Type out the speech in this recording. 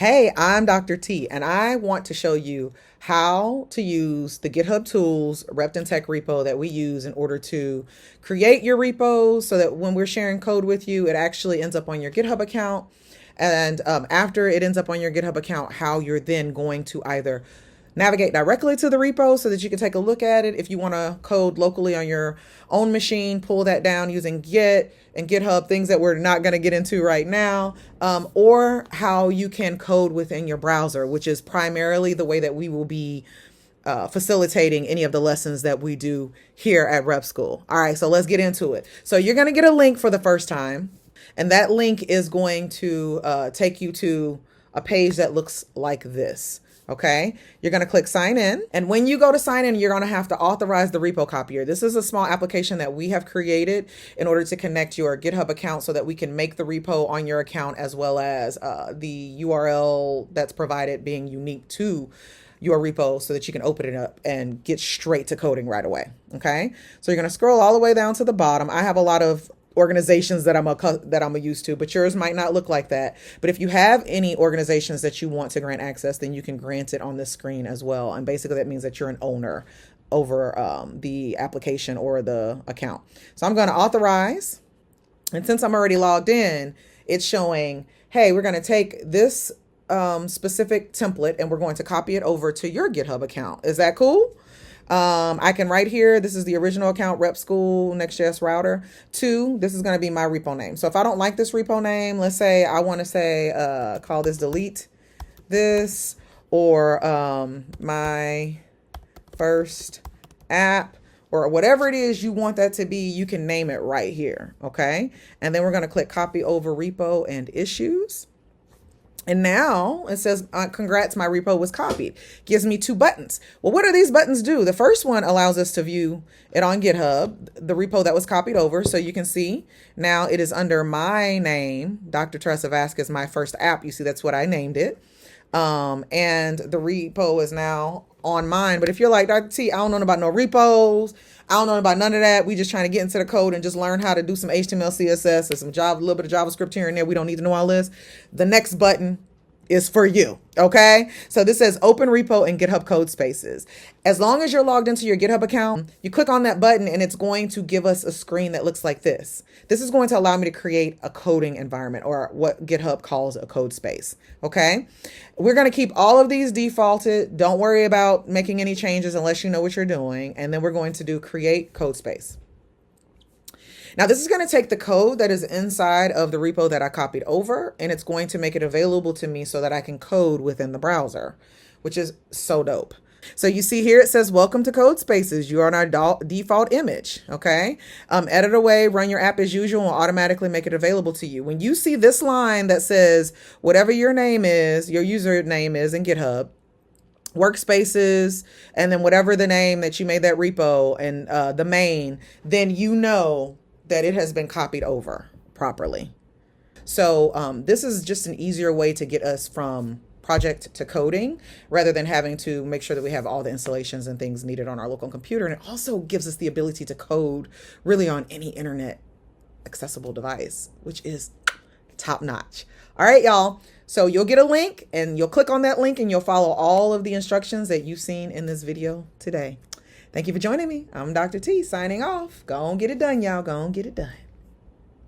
Hey, I'm Dr. T, and I want to show you how to use the GitHub tools Repton Tech repo that we use in order to create your repos so that when we're sharing code with you, it actually ends up on your GitHub account. And after it ends up on your GitHub account, how you're then going to either navigate directly to the repo so that you can take a look at it. If you want to code locally on your own machine, pull that down using Git and GitHub, things that we're not going to get into right now, or how you can code within your browser, which is primarily the way that we will be facilitating any of the lessons that we do here at Rep School. All right, so let's get into it. So you're going to get a link for the first time, and that link is going to take you to a page that looks like this. Okay, you're going to click sign in. And when you go to sign in, you're going to have to authorize the repo copier. This is a small application that we have created in order to connect your GitHub account so that we can make the repo on your account, as well as the URL that's provided being unique to your repo so that you can open it up and get straight to coding right away. Okay, so you're going to scroll all the way down to the bottom. I have a lot of organizations that I'm used to, but yours might not look like that. But if you have any organizations that you want to grant access, then you can grant it on this screen as well. And basically that means that you're an owner over the application or the account. So I'm going to authorize. And since I'm already logged in, it's showing, hey, we're going to take this specific template and we're going to copy it over to your GitHub account. Is that cool? I can write here, this is the original account, Rep School Next.js Router. 2, this is going to be my repo name. So if I don't like this repo name, let's say I want to say, call this delete this, or my first app, or whatever it is you want that to be, you can name it right here. Okay. And then we're going to click copy over repo and issues. And now it says, congrats, my repo was copied. Gives me 2 buttons. Well, what do these buttons do? The first one allows us to view it on GitHub, the repo that was copied over. So you can see now it is under my name, Dr. Teresa Vasquez, my first app. You see, that's what I named it. And the repo is now on mine. But if you're like, Dr. T, I don't know about no repos. I don't know about none of that. We just trying to get into the code and just learn how to do some HTML, CSS, and some Java, a little bit of JavaScript here and there. We don't need to know all this. The next button is for you. Okay. So this says open repo and GitHub Codespaces. As long as you're logged into your GitHub account, you click on that button and it's going to give us a screen that looks like this. This is going to allow me to create a coding environment, or what GitHub calls a code space. Okay. We're going to keep all of these defaulted. Don't worry about making any changes unless you know what you're doing. And then we're going to do create code space. Now, this is going to take the code that is inside of the repo that I copied over, and it's going to make it available to me so that I can code within the browser, which is so dope. So you see here, it says, welcome to Codespaces. You are on our default image. Okay. Edit away, run your app as usual, and will automatically make it available to you. When you see this line that says, whatever your name is, your username is in GitHub, workspaces, and then whatever the name that you made that repo and the main, then you know that it has been copied over properly. So this is just an easier way to get us from project to coding, rather than having to make sure that we have all the installations and things needed on our local computer. And it also gives us the ability to code really on any internet accessible device, which is top notch. All right, y'all. So you'll get a link and you'll click on that link and you'll follow all of the instructions that you've seen in this video today. Thank you for joining me. I'm Dr. T signing off. Go on, get it done, y'all. Go on, get it done.